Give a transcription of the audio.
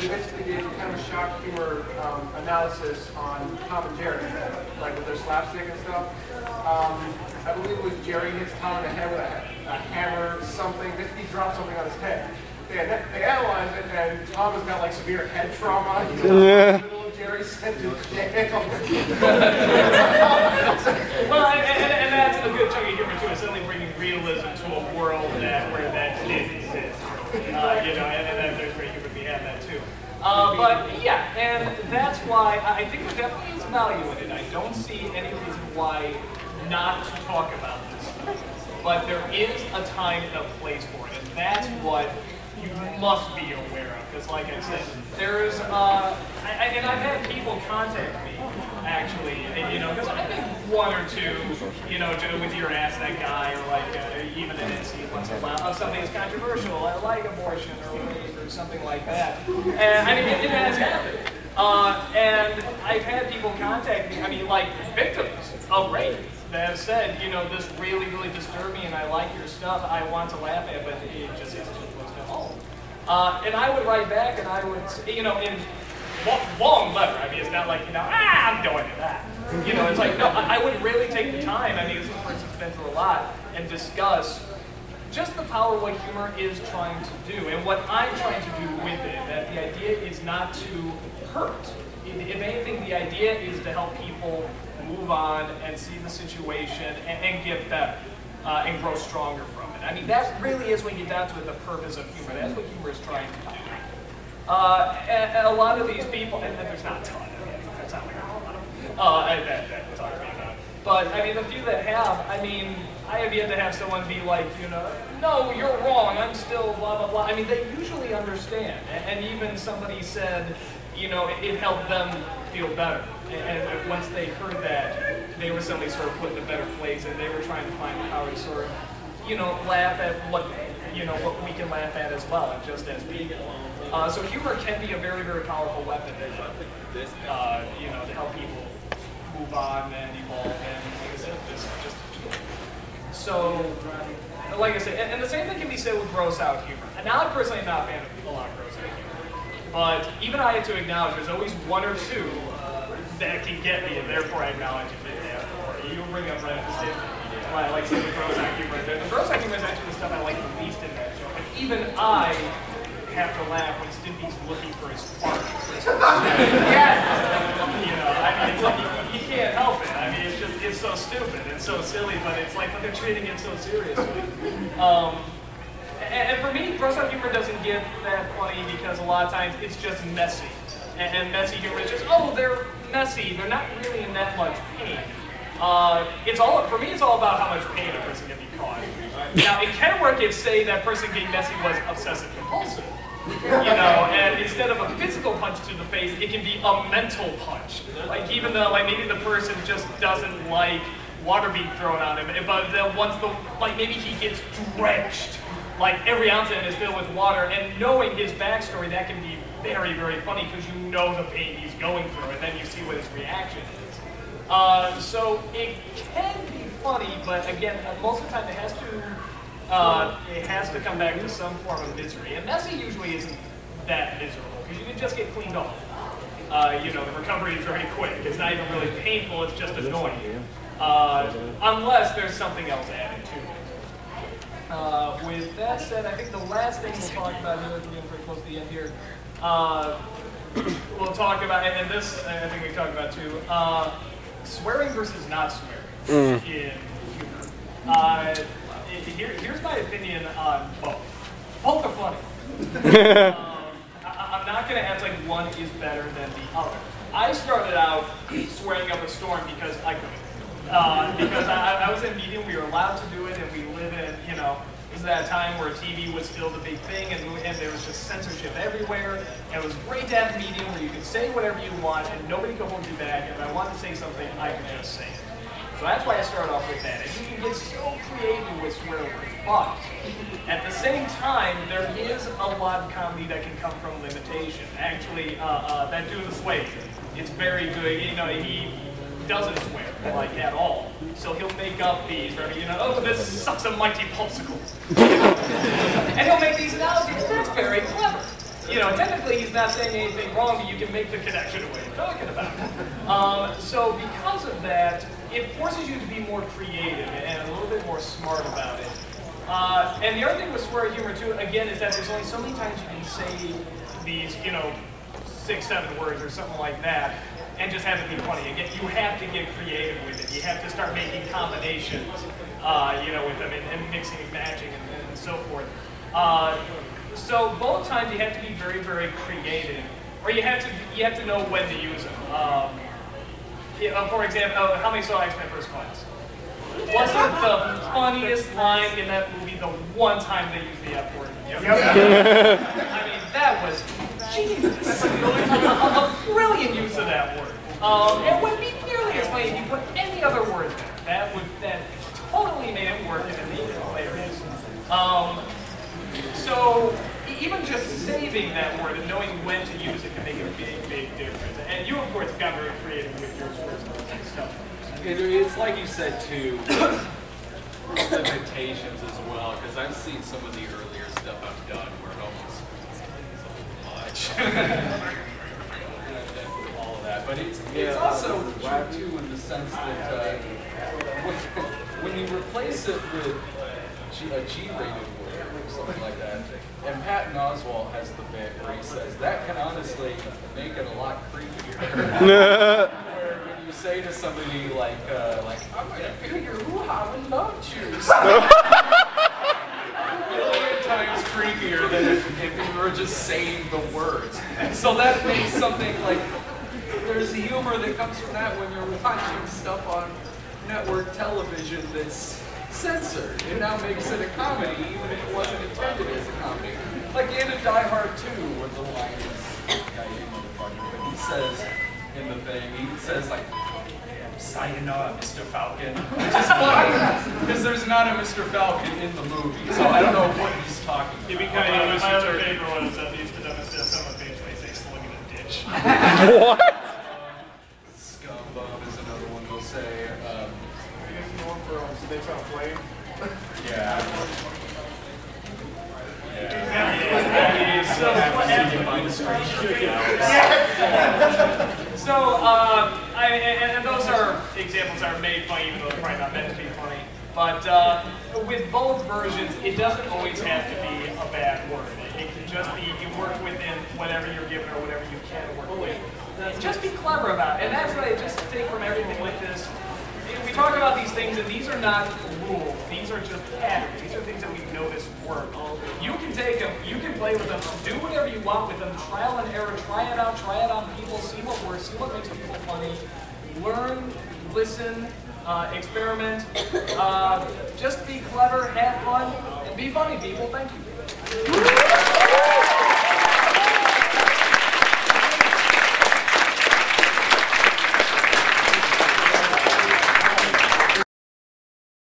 we basically did kind of a shock humor analysis on Tom and Jerry, like with their slapstick and stuff. I believe it was Jerry hits Tom in the head with a hammer, something. Basically, he dropped something on his head. They analyzed it, and Tom has got like severe head trauma. He's in the middle of Jerry's sentence. Well, and that's a good chunk of humor too. It's certainly bringing realism to a world where that did exist. You know, and there's great humor behind that too. But yeah, and that's why I think there definitely is value in it. I don't see any reason why not to talk about this. But there is a time and a place for it, and that's what you must be aware of. Because like I said, there is, and I've had people contact me, actually, you know, because I've been one or two, you know, with your Ask That Guy, or like even an NC once in a while, of something that's controversial, like abortion or rape or something like that. And I mean, it has happened. And I've had people contact me, I mean, like victims of rape, that have said, you know, this really, really disturbed me and I like your stuff, I want to laugh at it, but it just is too close to home. And I would write back and I would, you know, in long letter, I mean, it's not like, you know, I'm going to that. You know, it's like, no, I would really take the time, I mean, this person's been through a lot, and discuss just the power of what humor is trying to do, and what I'm trying to do with it, that the idea is not to hurt. If anything, the idea is to help people move on and see the situation and get better and grow stronger from it. I mean, that really is, when you get down to it, the purpose of humor. That's what humor is trying to do. And a lot of these people, and there's not a ton, that's not like a lot of that we're talking about. But I mean, the few that have, I mean, I have yet to have someone be like, you know, no, you're wrong, I'm still blah, blah, blah. I mean, they usually understand. And even somebody said, you know, it helped them feel better. And once they heard that, they were suddenly sort of put in a better place, and they were trying to find how to sort of, you know, laugh at what, you know, what we can laugh at as well, and just as people. So humor can be a very, very powerful weapon, you know, to help people move on and evolve, and like I said, just so, like I said, and the same thing can be said with gross out humor. And now, I'm personally not a fan of a lot of gross out humor. But even I had to acknowledge there's always one or two that can get me, and therefore I acknowledge it. Therefore, you bring up right at the same why I like saying the gross out humor. The gross out humor is actually the stuff I like the least in that show. But even I have to laugh when Stimpy's looking for his fart. Yes! You know, I mean, it's like, he can't help it. I mean, it's so stupid and so silly, but it's like, but they're treating it so seriously. And for me, gross out humor doesn't get that funny because a lot of times it's just messy. And messy humor is just, oh, they're messy. They're not really in that much pain. For me, it's all about how much pain a person can be caused. Now, it can work if, say, that person getting messy was obsessive compulsive. You know, and instead of a physical punch to the face, it can be a mental punch. Like, even though, like, maybe the person just doesn't like water being thrown on him, but then once like, maybe he gets drenched, like, every ounce of it is filled with water, and knowing his backstory, that can be very, very funny, because you know the pain he's going through, and then you see what his reaction is. So it can be funny, but again, most of the time it has to come back to some form of misery. And messy usually isn't that miserable, because you can just get cleaned off. You know, the recovery is very quick. It's not even really painful, it's just annoying. Unless there's something else added to it. With that said, I think the last thing we'll talk about here, we're getting pretty close to the end here, we'll talk about, and this I think we talked about too, swearing versus not swearing in humor. Here's my opinion on both. Both are funny. I'm not going to act like one is better than the other. I started out swearing up a storm because I couldn't. Because I was in a medium, we were allowed to do it, and we live in, you know, this is that time where TV was still the big thing, and there was just censorship everywhere, and it was great to have a medium where you could say whatever you want, and nobody could hold you back, and if I wanted to say something, I could just say it. So that's why I started off with that, and you can get so creative with swear words, but at the same time, there is a lot of comedy that can come from limitation. Actually, that dude in the Sway, it's very good, you know, he doesn't swear, like, at all. So he'll make up these, right? You know, oh, this sucks a mighty popsicle. And he'll make these analogies. That's very clever. you know, technically he's not saying anything wrong, but you can make the connection of what you're talking about. So because of that, it forces you to be more creative and a little bit more smart about it. And the other thing with swear humor too, again, is that there's only so many times you can say these, you know, 6, 7 words or something like that, and just have it be funny. Again, you have to get creative with it. You have to start making combinations, you know, with them and mixing and matching and so forth. So both times you have to be very, very creative, or you have to know when to use them. For example, how many saw X-Men First Class? Wasn't the funniest line in that movie the one time they used the F word? Yep. I mean, that was Jesus. A brilliant use of that word. It wouldn't be nearly as funny if you put any other words there. That totally made it work and it made it hilarious. So even just saving that word and knowing when to use it can make a big, big difference. And you, of course, got very creative with your words and stuff. It's like you said too, limitations as well, because I've seen some of the earlier stuff I've done where it almost is a little much. All of that, but it's also true too in the sense that when you replace it with a G-rated word or something like that, and Patton Oswalt has the bit where he says that can honestly make it a lot creepier. You say to somebody like I'm gonna feel your hoo-ha with love juice. A million times creepier than if you were just saying the words. So that makes something like, there's humor that comes from that when you're watching stuff on network television that's censored. It now makes it a comedy, even if it wasn't intended as a comedy. Like in a Die Hard 2, where the line is, but he says, in the thing, he says like, "Sayonara, Mr. Falcon," which is funny because there's not a Mr. Falcon in the movie, so I don't know what he's talking about. My other favorite one is that these pedestrians on the page where they say "slung in a ditch." What? Scumbum is another one they'll say. You guys know one for Snakes on a Plane? Yeah. And those are examples that are made funny, even though they're probably not meant to be funny. But with both versions, it doesn't always have to be a bad word. It can just be you work within whatever you're given or whatever you can work with. Just be clever about it. And that's what I just take from everything like this. We talk about these things, and these are not rules. These are just patterns. These are things that we've noticed work. You can take them, you can play with them, do whatever you want with them, trial and error, try it out, try it on people, see what works, see what makes people funny, learn, listen, experiment, just be clever, have fun, and be funny, people. Thank you.